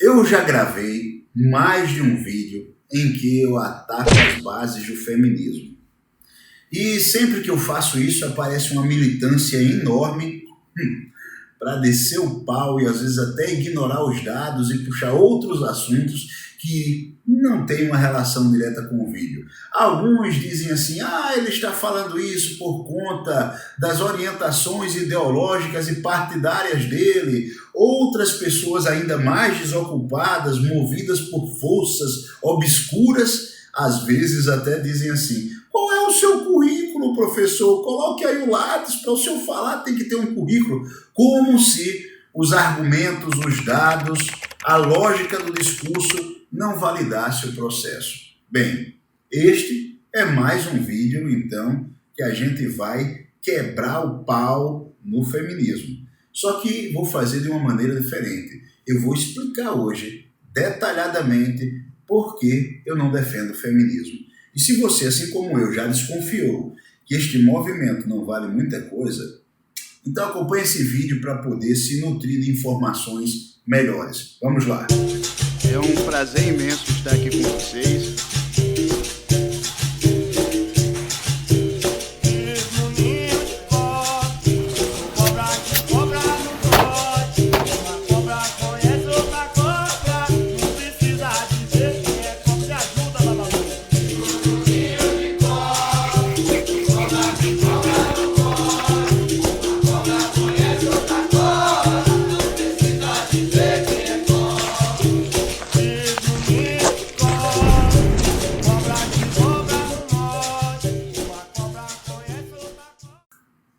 Eu já gravei mais de um vídeo em que eu ataco as bases do feminismo. E sempre que eu faço isso, aparece uma militância enorme para descer o pau e às vezes até ignorar os dados e puxar outros assuntos que não têm uma relação direta com o vídeo. Alguns dizem assim, ele está falando isso por conta das orientações ideológicas e partidárias dele. Outras pessoas ainda mais desocupadas, movidas por forças obscuras, às vezes até dizem assim, qual é o seu currículo, professor? Coloque aí o Lattes, para o senhor falar tem que ter um currículo. Como se os argumentos, os dados, a lógica do discurso não validasse o processo. Bem, este é mais um vídeo, então, que a gente vai quebrar o pau no feminismo. Só que vou fazer de uma maneira diferente. Eu vou explicar hoje, detalhadamente, por que eu não defendo o feminismo. E se você, assim como eu, já desconfiou que este movimento não vale muita coisa, então acompanhe esse vídeo para poder se nutrir de informações melhores. Vamos lá. É um prazer imenso estar aqui com vocês.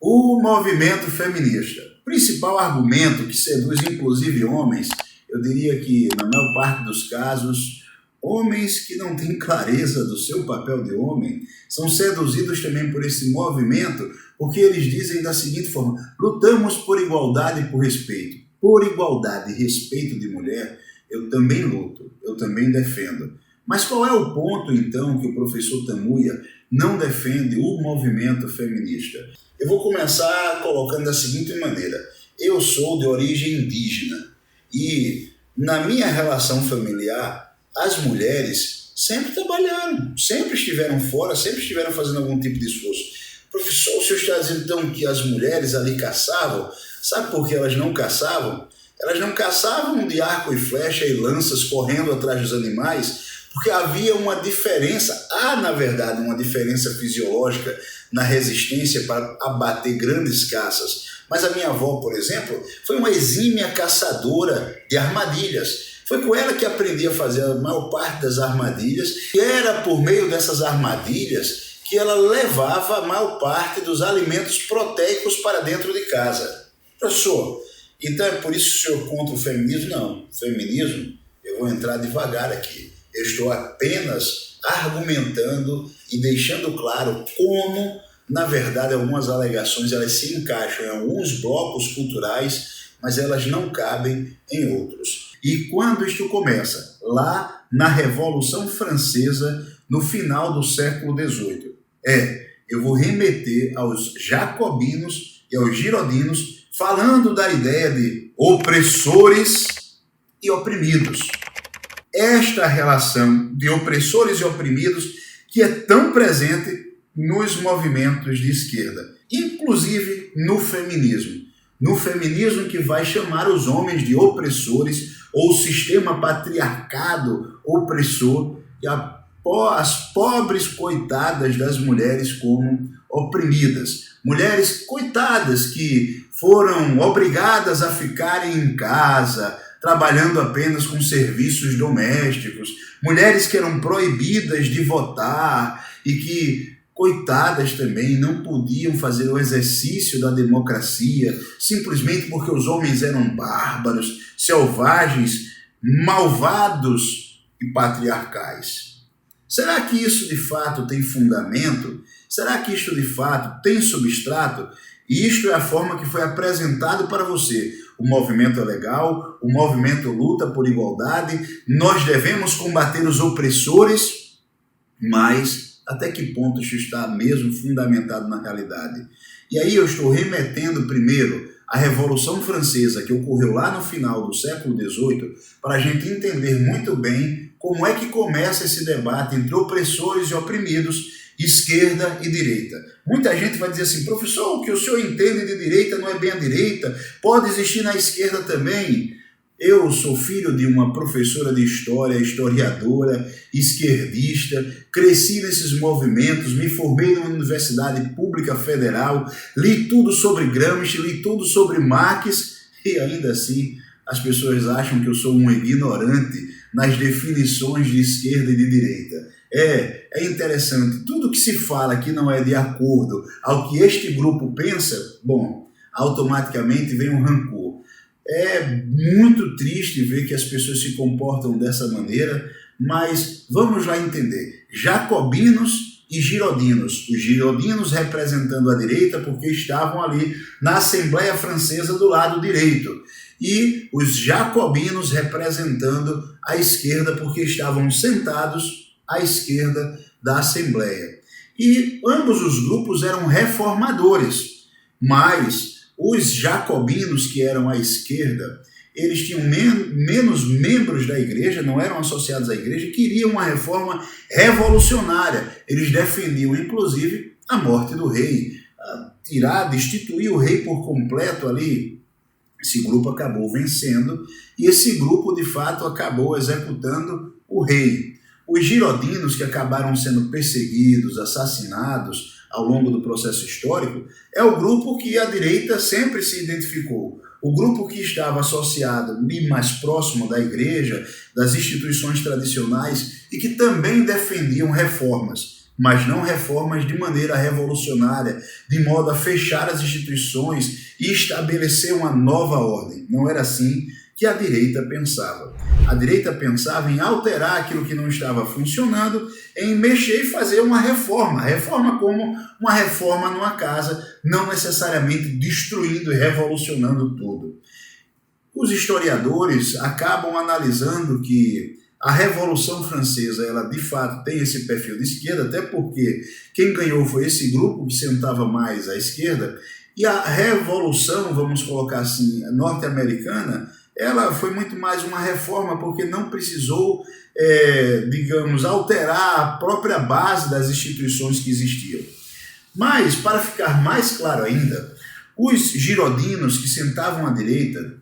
O movimento feminista, principal argumento que seduz inclusive homens, eu diria que na maior parte dos casos, homens que não têm clareza do seu papel de homem, são seduzidos também por esse movimento, porque eles dizem da seguinte forma, lutamos por igualdade e por respeito. Por igualdade e respeito de mulher, eu também luto, eu também defendo. Mas qual é o ponto, então, que o professor Tamuia não defende o movimento feminista? Eu vou começar colocando da seguinte maneira. Eu sou de origem indígena e na minha relação familiar, as mulheres sempre trabalharam, sempre estiveram fora, sempre estiveram fazendo algum tipo de esforço. Professor, o senhor está dizendo então que as mulheres ali caçavam? Sabe por que elas não caçavam? Elas não caçavam de arco e flecha e lanças correndo atrás dos animais, porque havia uma diferença, na verdade, uma diferença fisiológica na resistência para abater grandes caças. Mas a minha avó, por exemplo, foi uma exímia caçadora de armadilhas. Foi com ela que aprendi a fazer a maior parte das armadilhas, e era por meio dessas armadilhas que ela levava a maior parte dos alimentos proteicos para dentro de casa. Professor, então é por isso que o senhor contra o feminismo? Não, feminismo, eu vou entrar devagar aqui. Eu estou apenas argumentando e deixando claro como, na verdade, algumas alegações elas se encaixam em alguns blocos culturais, mas elas não cabem em outros. E quando isto começa? Lá na Revolução Francesa, no final do século XVIII. Eu vou remeter aos jacobinos e aos girodinos, falando da ideia de opressores e oprimidos. Esta relação de opressores e oprimidos que é tão presente nos movimentos de esquerda, inclusive no feminismo. No feminismo que vai chamar os homens de opressores ou sistema patriarcado opressor e as pobres coitadas das mulheres como oprimidas. Mulheres coitadas que foram obrigadas a ficarem em casa, trabalhando apenas com serviços domésticos, mulheres que eram proibidas de votar e que, coitadas também, não podiam fazer o exercício da democracia, simplesmente porque os homens eram bárbaros, selvagens, malvados e patriarcais. Será que isso de fato tem fundamento? Será que isto de fato tem substrato? E isto é a forma que foi apresentado para você. O movimento é legal, o movimento luta por igualdade, nós devemos combater os opressores, mas até que ponto isso está mesmo fundamentado na realidade? E aí eu estou remetendo primeiro a Revolução Francesa, que ocorreu lá no final do século XVIII, para a gente entender muito bem como é que começa esse debate entre opressores e oprimidos, esquerda e direita. Muita gente vai dizer assim, professor, o que o senhor entende de direita não é bem a direita, pode existir na esquerda também. Eu sou filho de uma professora de história, historiadora, esquerdista, cresci nesses movimentos, me formei numa universidade pública federal, li tudo sobre Gramsci, li tudo sobre Marx, e ainda assim as pessoas acham que eu sou um ignorante nas definições de esquerda e de direita. É interessante, tudo que se fala que não é de acordo ao que este grupo pensa, bom, automaticamente vem um rancor. É muito triste ver que as pessoas se comportam dessa maneira, mas vamos lá entender. Jacobinos e girodinos. Os girodinos representando a direita porque estavam ali na Assembleia Francesa do lado direito. E os jacobinos representando a esquerda porque estavam sentados à esquerda da Assembleia. E ambos os grupos eram reformadores, mas os jacobinos, que eram à esquerda, eles tinham menos membros da igreja, não eram associados à igreja, queriam uma reforma revolucionária. Eles defendiam, inclusive, a morte do rei, destituir o rei por completo ali. Esse grupo acabou vencendo e esse grupo, de fato, acabou executando o rei. Os girodinos, que acabaram sendo perseguidos, assassinados ao longo do processo histórico, é o grupo que a direita sempre se identificou. O grupo que estava associado e mais próximo da igreja, das instituições tradicionais e que também defendiam reformas, mas não reformas de maneira revolucionária, de modo a fechar as instituições e estabelecer uma nova ordem. Não era assim que a direita pensava. A direita pensava em alterar aquilo que não estava funcionando, em mexer e fazer uma reforma. Reforma como uma reforma numa casa, não necessariamente destruindo e revolucionando tudo. Os historiadores acabam analisando que a Revolução Francesa, ela de fato tem esse perfil de esquerda, até porque quem ganhou foi esse grupo que sentava mais à esquerda, e a Revolução, vamos colocar assim, norte-americana, ela foi muito mais uma reforma porque não precisou, alterar a própria base das instituições que existiam. Mas, para ficar mais claro ainda, os girodinos que sentavam à direita,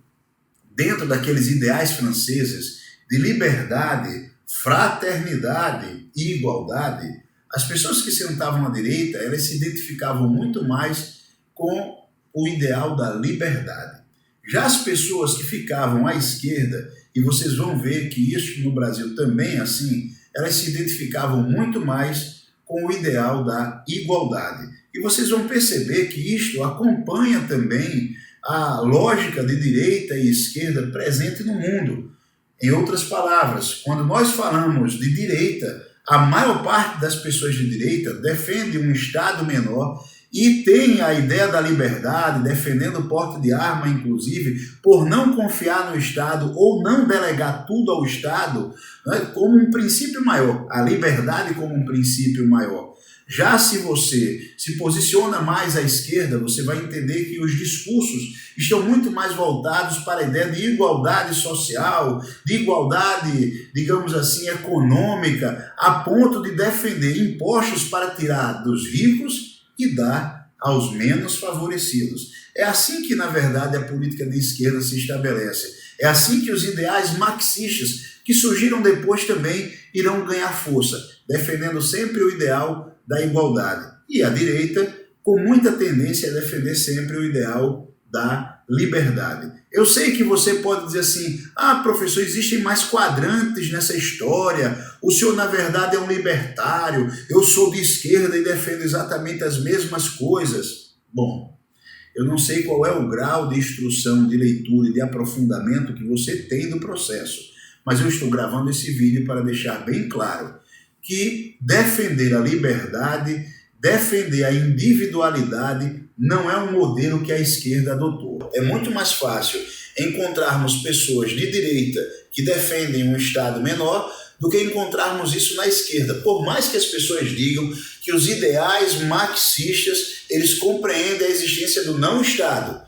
dentro daqueles ideais franceses de liberdade, fraternidade e igualdade, as pessoas que sentavam à direita, elas se identificavam muito mais com o ideal da liberdade. Já as pessoas que ficavam à esquerda, e vocês vão ver que isso no Brasil também é assim, elas se identificavam muito mais com o ideal da igualdade. E vocês vão perceber que isto acompanha também a lógica de direita e esquerda presente no mundo. Em outras palavras, quando nós falamos de direita, a maior parte das pessoas de direita defende um Estado menor e tem a ideia da liberdade, defendendo o porte de arma, inclusive, por não confiar no Estado ou não delegar tudo ao Estado, né, como um princípio maior, a liberdade como um princípio maior. Já se você se posiciona mais à esquerda, você vai entender que os discursos estão muito mais voltados para a ideia de igualdade social, de igualdade, digamos assim, econômica, a ponto de defender impostos para tirar dos ricos e dar aos menos favorecidos. É assim que, na verdade, a política de esquerda se estabelece. É assim que os ideais marxistas, que surgiram depois também, irão ganhar força, defendendo sempre o ideal da igualdade. E a direita, com muita tendência a defender sempre o ideal da liberdade. Eu sei que você pode dizer assim, professor, existem mais quadrantes nessa história, o senhor na verdade é um libertário, eu sou de esquerda e defendo exatamente as mesmas coisas. Bom, eu não sei qual é o grau de instrução, de leitura e de aprofundamento que você tem do processo, mas eu estou gravando esse vídeo para deixar bem claro que defender a liberdade, defender a individualidade não é um modelo que a esquerda adotou. É muito mais fácil encontrarmos pessoas de direita que defendem um Estado menor do que encontrarmos isso na esquerda. Por mais que as pessoas digam que os ideais marxistas, eles compreendem a existência do não-Estado.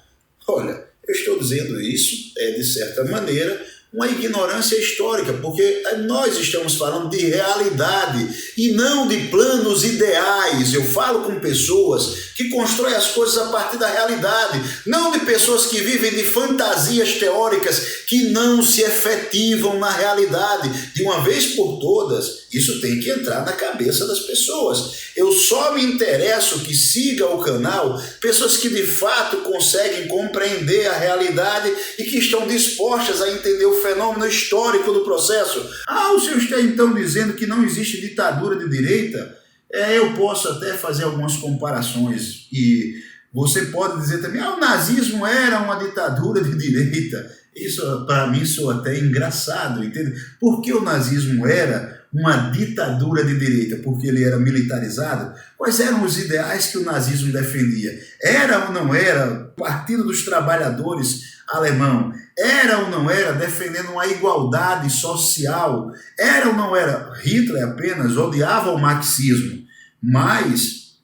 Olha, eu estou dizendo isso, de certa maneira, uma ignorância histórica, porque nós estamos falando de realidade e não de planos ideais. Eu falo com pessoas que constroem as coisas a partir da realidade, não de pessoas que vivem de fantasias teóricas que não se efetivam na realidade. De uma vez por todas, isso tem que entrar na cabeça das pessoas. Eu só me interesso que siga o canal pessoas que de fato conseguem compreender a realidade e que estão dispostas a entender o fenômeno histórico do processo. O senhor está então dizendo que não existe ditadura de direita? Eu posso até fazer algumas comparações e você pode dizer também, o nazismo era uma ditadura de direita. Isso para mim soa até engraçado, entende? Por que o nazismo era uma ditadura de direita? Porque ele era militarizado? Quais eram os ideais que o nazismo defendia? Era ou não era o Partido dos Trabalhadores alemão? Era ou não era defendendo uma igualdade social? Era ou não era? Hitler apenas odiava o marxismo, mas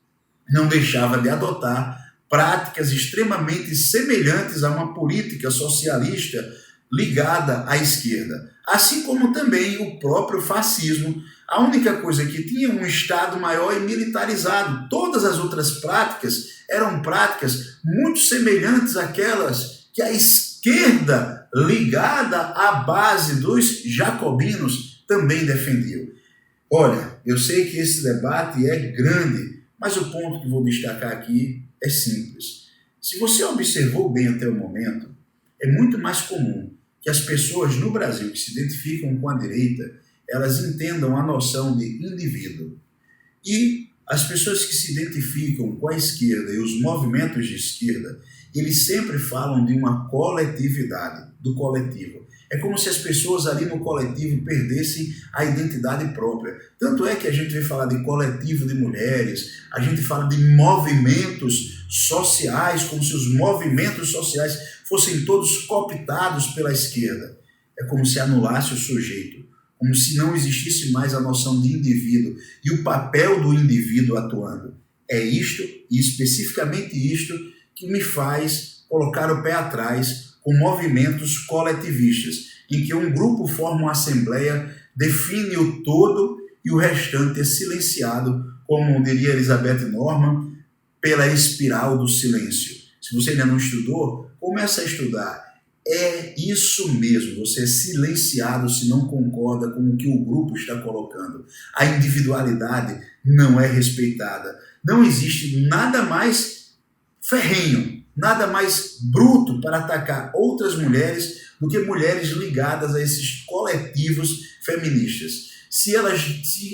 não deixava de adotar práticas extremamente semelhantes a uma política socialista ligada à esquerda. Assim como também o próprio fascismo. A única coisa que tinha um Estado maior e militarizado. Todas as outras práticas eram práticas muito semelhantes àquelas que a esquerda ligada à base dos jacobinos também defendiam. Olha, eu sei que esse debate é grande, mas o ponto que vou destacar aqui é simples. Se você observou bem até o momento, é muito mais comum que as pessoas no Brasil que se identificam com a direita, elas entendam a noção de indivíduo. E as pessoas que se identificam com a esquerda e os movimentos de esquerda, eles sempre falam de uma coletividade, do coletivo. É como se as pessoas ali no coletivo perdessem a identidade própria. Tanto é que a gente vai falar de coletivo de mulheres, a gente fala de movimentos sociais, como se os movimentos sociais fossem todos cooptados pela esquerda. É como se anulasse o sujeito, como se não existisse mais a noção de indivíduo e o papel do indivíduo atuando. É isto, e especificamente isto, que me faz colocar o pé atrás com movimentos coletivistas, em que um grupo forma uma assembleia, define o todo e o restante é silenciado, como diria Elizabeth Norman, pela espiral do silêncio. Se você ainda não estudou, comece a estudar. É isso mesmo, você é silenciado se não concorda com o que o grupo está colocando. A individualidade não é respeitada. Não existe nada mais ferrenho, nada mais bruto para atacar outras mulheres do que mulheres ligadas a esses coletivos feministas. Se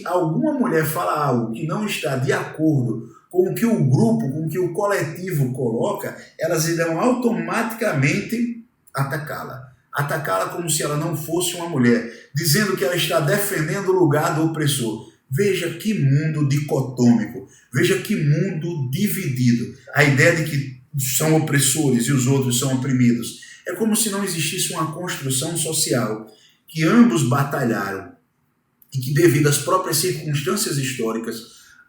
alguma mulher fala algo que não está de acordo com o que o grupo, com o que o coletivo coloca, elas irão automaticamente atacá-la. Atacá-la como se ela não fosse uma mulher, dizendo que ela está defendendo o lugar do opressor. Veja que mundo dicotômico, veja que mundo dividido. A ideia de que são opressores e os outros são oprimidos. É como se não existisse uma construção social que ambos batalharam e que, devido às próprias circunstâncias históricas,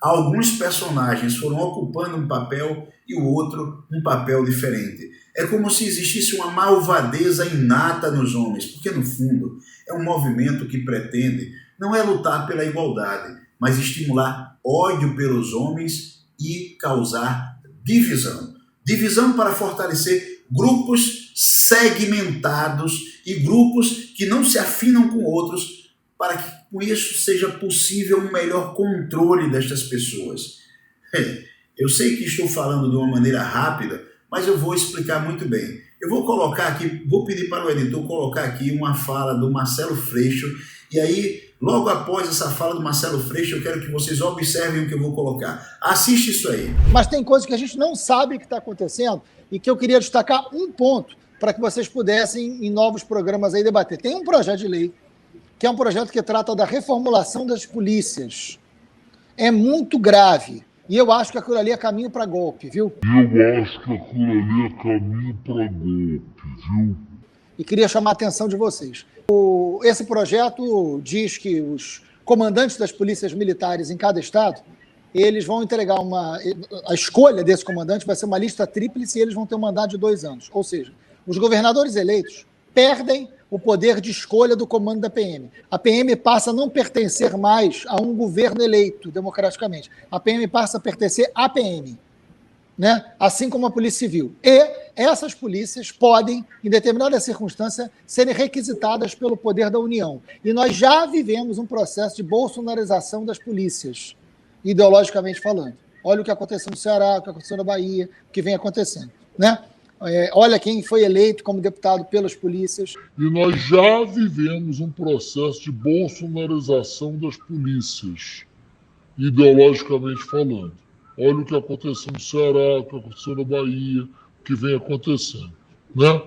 alguns personagens foram ocupando um papel e o outro um papel diferente. É como se existisse uma malvadeza inata nos homens, porque, no fundo, é um movimento que pretende não é lutar pela igualdade, mas estimular ódio pelos homens e causar divisão. Divisão para fortalecer grupos segmentados e grupos que não se afinam com outros, para que com isso seja possível um melhor controle destas pessoas. Eu sei que estou falando de uma maneira rápida, mas eu vou explicar muito bem. Eu vou colocar aqui, vou pedir para o editor colocar aqui uma fala do Marcelo Freixo, e aí, logo após essa fala do Marcelo Freixo, eu quero que vocês observem o que eu vou colocar. Assiste isso aí. Mas tem coisas que a gente não sabe que está acontecendo e que eu queria destacar um ponto para que vocês pudessem, em novos programas, aí debater. Tem um projeto de lei, que é um projeto que trata da reformulação das polícias. É muito grave. E eu acho que aquilo ali é caminho para golpe, viu? E queria chamar a atenção de vocês. Esse projeto diz que os comandantes das polícias militares em cada estado eles vão entregar a escolha desse comandante vai ser uma lista tríplice e eles vão ter um mandato de 2 anos. Ou seja, os governadores eleitos perdem o poder de escolha do comando da PM. A PM passa a não pertencer mais a um governo eleito democraticamente. A PM passa a pertencer à PM, né? Assim como a Polícia Civil. E essas polícias podem, em determinada circunstância, serem requisitadas pelo poder da União. E nós já vivemos um processo de bolsonarização das polícias, ideologicamente falando. Olha o que aconteceu no Ceará, o que aconteceu na Bahia, o que vem acontecendo, né? Olha quem foi eleito como deputado pelas polícias. E nós já vivemos um processo de bolsonarização das polícias, ideologicamente falando. Olha o que aconteceu no Ceará, o que aconteceu na Bahia, o que vem acontecendo, né?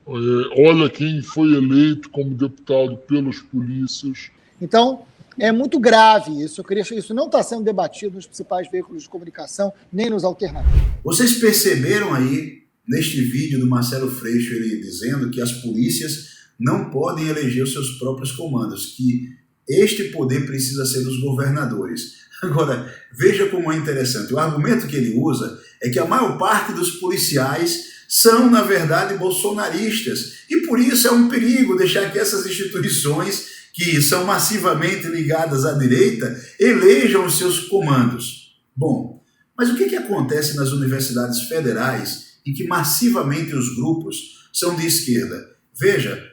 Olha quem foi eleito como deputado pelas polícias. Então, é muito grave isso. Isso não está sendo debatido nos principais veículos de comunicação, nem nos alternativos. Vocês perceberam aí, neste vídeo do Marcelo Freixo, ele dizendo que as polícias não podem eleger os seus próprios comandos, que este poder precisa ser dos governadores. Agora, veja como é interessante. O argumento que ele usa é que a maior parte dos policiais são, na verdade, bolsonaristas. E por isso é um perigo deixar que essas instituições, que são massivamente ligadas à direita, elejam os seus comandos. Bom, mas o que acontece nas universidades federais em que massivamente os grupos são de esquerda? Veja,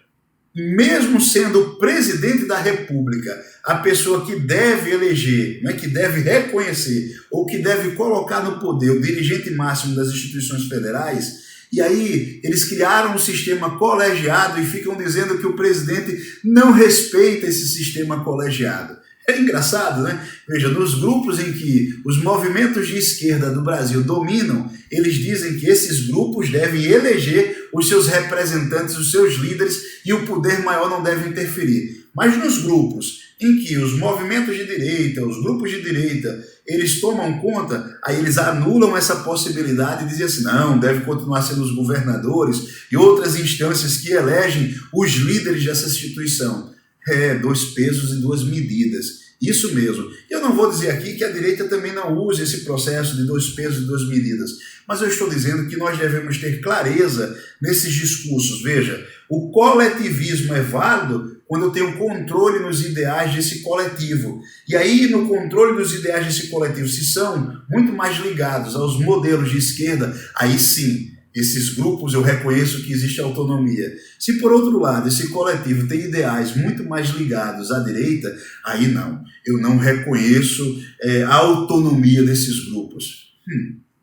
mesmo sendo o presidente da República a pessoa que deve eleger, né, que deve reconhecer ou que deve colocar no poder o dirigente máximo das instituições federais, e aí eles criaram um sistema colegiado e ficam dizendo que o presidente não respeita esse sistema colegiado. É engraçado, né? Veja, nos grupos em que os movimentos de esquerda do Brasil dominam, eles dizem que esses grupos devem eleger os seus representantes, os seus líderes, e o poder maior não deve interferir. Mas nos grupos em que os movimentos de direita, os grupos de direita, eles tomam conta, aí eles anulam essa possibilidade e dizem assim, não, deve continuar sendo os governadores e outras instâncias que elegem os líderes dessa instituição. 2 pesos e 2 medidas. Isso mesmo. Eu não vou dizer aqui que a direita também não use esse processo de 2 pesos e 2 medidas, mas eu estou dizendo que nós devemos ter clareza nesses discursos. Veja, o coletivismo é válido quando eu tenho controle nos ideais desse coletivo. E aí, no controle dos ideais desse coletivo, se são muito mais ligados aos modelos de esquerda, aí sim, esses grupos eu reconheço que existe autonomia. Se, por outro lado, esse coletivo tem ideais muito mais ligados à direita, aí não, eu não reconheço a autonomia desses grupos.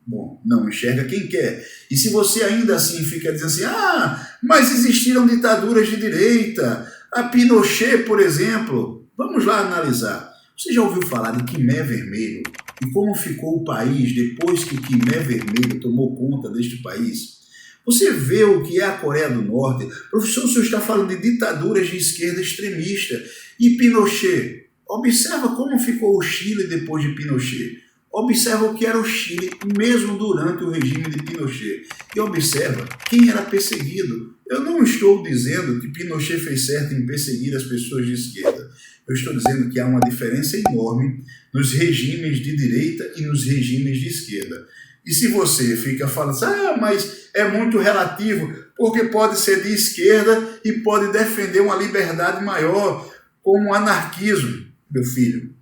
Bom, não enxerga quem quer. E se você ainda assim fica dizendo assim, mas existiram ditaduras de direita, a Pinochet, por exemplo, vamos lá analisar. Você já ouviu falar de Quimé Vermelho? E como ficou o país depois que Quimé Vermelho tomou conta deste país? Você vê o que é a Coreia do Norte. Professor, o senhor está falando de ditaduras de esquerda extremista. E Pinochet? Observa como ficou o Chile depois de Pinochet. Observa o que era o Chile mesmo durante o regime de Pinochet. E observa quem era perseguido. Eu não estou dizendo que Pinochet fez certo em perseguir as pessoas de esquerda. Eu estou dizendo que há uma diferença enorme nos regimes de direita e nos regimes de esquerda. E se você fica falando assim, mas é muito relativo, porque pode ser de esquerda e pode defender uma liberdade maior, como o anarquismo, meu filho.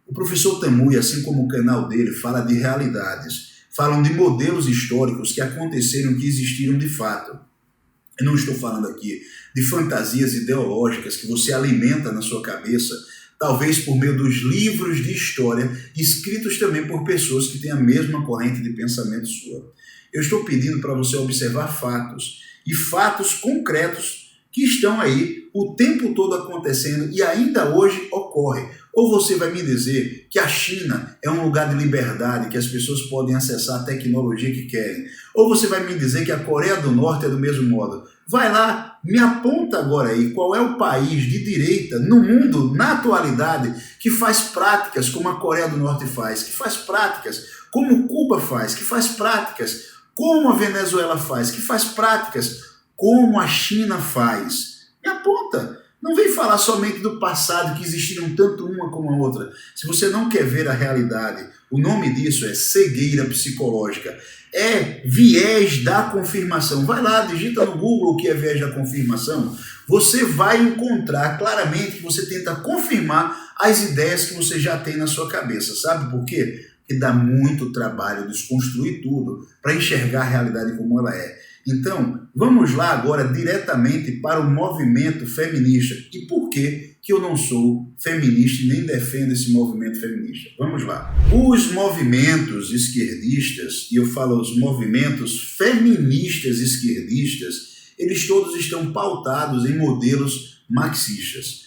O professor Tamuy, assim como o canal dele, fala de realidades, falam de modelos históricos que aconteceram, que existiram de fato. Eu não estou falando aqui de fantasias ideológicas que você alimenta na sua cabeça, talvez por meio dos livros de história, escritos também por pessoas que têm a mesma corrente de pensamento sua. Eu estou pedindo para você observar fatos, e fatos concretos que estão aí o tempo todo acontecendo e ainda hoje ocorre. Ou você vai me dizer que a China é um lugar de liberdade, que as pessoas podem acessar a tecnologia que querem. Ou você vai me dizer que a Coreia do Norte é do mesmo modo. Vai lá, me aponta agora aí qual é o país de direita no mundo, na atualidade, que faz práticas como a Coreia do Norte faz, que faz práticas como Cuba faz, que faz práticas como a Venezuela faz, que faz práticas como a China faz. Me aponta. Não vem falar somente do passado, que existiram tanto uma como a outra. Se você não quer ver a realidade, o nome disso é cegueira psicológica. É viés da confirmação. Vai lá, digita no Google o que é viés da confirmação. Você vai encontrar claramente que você tenta confirmar as ideias que você já tem na sua cabeça. Sabe por quê? Porque dá muito trabalho desconstruir tudo para enxergar a realidade como ela é. Então, vamos lá agora diretamente para o movimento feminista. E por que eu não sou feminista e nem defendo esse movimento feminista? Vamos lá. Os movimentos esquerdistas, e eu falo os movimentos feministas esquerdistas, eles todos estão pautados em modelos marxistas.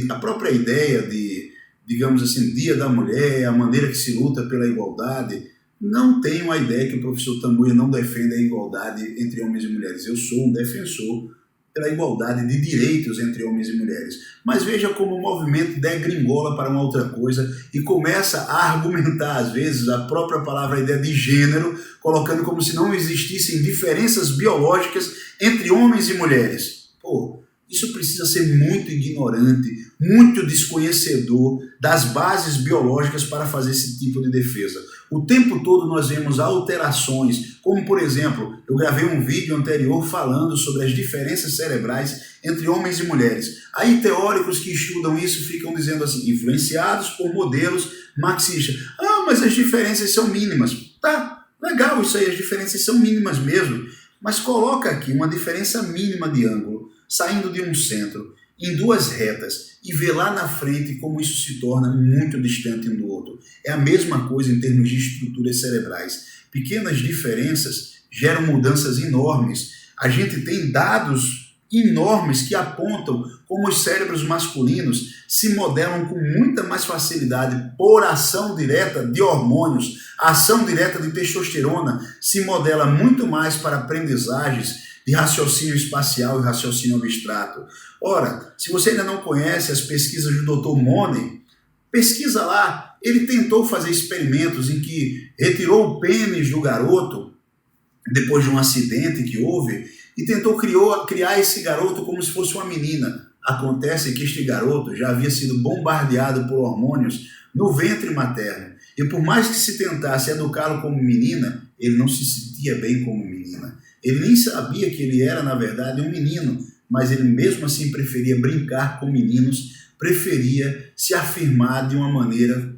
A própria ideia de, digamos assim, Dia da Mulher, a maneira que se luta pela igualdade, não tenho a ideia que o professor Tamoia não defenda a igualdade entre homens e mulheres. Eu sou um defensor pela igualdade de direitos entre homens e mulheres. Mas veja como o movimento degringola para uma outra coisa e começa a argumentar, às vezes, a própria palavra, a ideia de gênero, colocando como se não existissem diferenças biológicas entre homens e mulheres. Pô, isso precisa ser muito ignorante, muito desconhecedor das bases biológicas para fazer esse tipo de defesa. O tempo todo nós vemos alterações, como por exemplo, eu gravei um vídeo anterior falando sobre as diferenças cerebrais entre homens e mulheres. Aí teóricos que estudam isso ficam dizendo assim, influenciados por modelos marxistas. Ah, mas as diferenças são mínimas. Tá, legal isso aí, as diferenças são mínimas mesmo, mas coloca aqui uma diferença mínima de ângulo, saindo de um centro, em duas retas, e vê lá na frente como isso se torna muito distante um do outro. É a mesma coisa em termos de estruturas cerebrais. Pequenas diferenças geram mudanças enormes. A gente tem dados enormes que apontam como os cérebros masculinos se modelam com muita mais facilidade por ação direta de hormônios. A ação direta de testosterona se modela muito mais para aprendizagens de raciocínio espacial e raciocínio abstrato. Ora, se você ainda não conhece as pesquisas do Dr. Money, pesquisa lá. Ele tentou fazer experimentos em que retirou o pênis do garoto, depois de um acidente que houve, e tentou criar esse garoto como se fosse uma menina. Acontece que este garoto já havia sido bombardeado por hormônios no ventre materno. E por mais que se tentasse educá-lo como menina, ele não se sentia bem como menina. Ele nem sabia que ele era, na verdade, um menino, mas ele mesmo assim preferia brincar com meninos, preferia se afirmar de uma maneira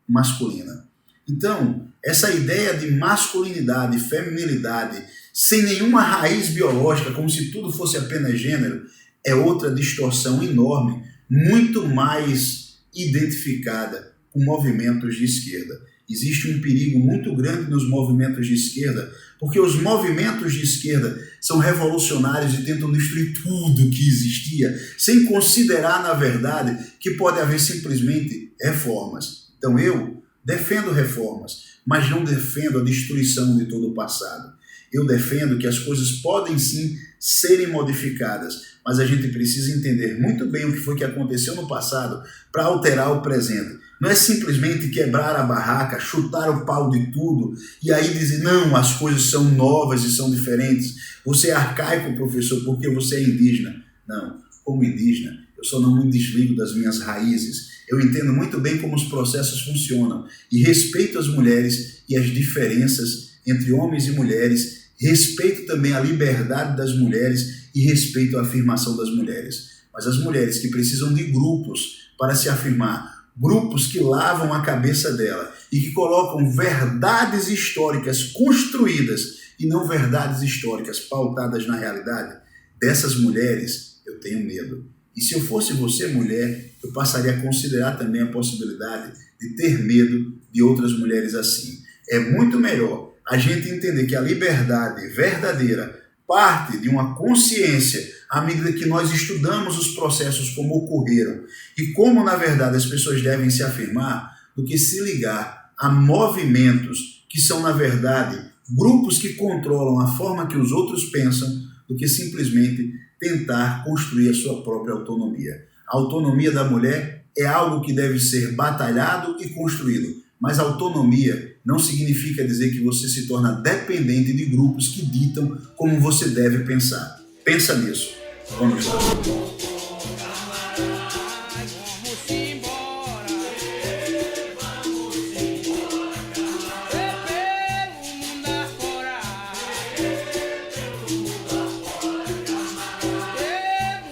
masculina. Então, essa ideia de masculinidade e feminilidade, sem nenhuma raiz biológica, como se tudo fosse apenas gênero, é outra distorção enorme, muito mais identificada com movimentos de esquerda. Existe um perigo muito grande nos movimentos de esquerda, porque os movimentos de esquerda são revolucionários e tentam destruir tudo que existia, sem considerar, na verdade, que pode haver simplesmente reformas. Então eu defendo reformas, mas não defendo a destruição de todo o passado. Eu defendo que as coisas podem sim serem modificadas, mas a gente precisa entender muito bem o que foi que aconteceu no passado para alterar o presente. Não é simplesmente quebrar a barraca, chutar o pau de tudo e aí dizer, não, as coisas são novas e são diferentes. Você é arcaico, professor, porque você é indígena. Não, como indígena, eu só não me desligo das minhas raízes. Eu entendo muito bem como os processos funcionam e respeito as mulheres e as diferenças entre homens e mulheres, respeito também a liberdade das mulheres e respeito a afirmação das mulheres. Mas as mulheres que precisam de grupos para se afirmar, grupos que lavam a cabeça dela e que colocam verdades históricas construídas e não verdades históricas pautadas na realidade, dessas mulheres eu tenho medo. E se eu fosse você, mulher, eu passaria a considerar também a possibilidade de ter medo de outras mulheres assim. É muito melhor a gente entender que a liberdade verdadeira parte de uma consciência à medida que nós estudamos os processos como ocorreram e como, na verdade, as pessoas devem se afirmar, do que se ligar a movimentos que são, na verdade, grupos que controlam a forma que os outros pensam, do que simplesmente tentar construir a sua própria autonomia. A autonomia da mulher é algo que deve ser batalhado e construído, mas autonomia não significa dizer que você se torna dependente de grupos que ditam como você deve pensar. Pensa nisso. Vamos lá.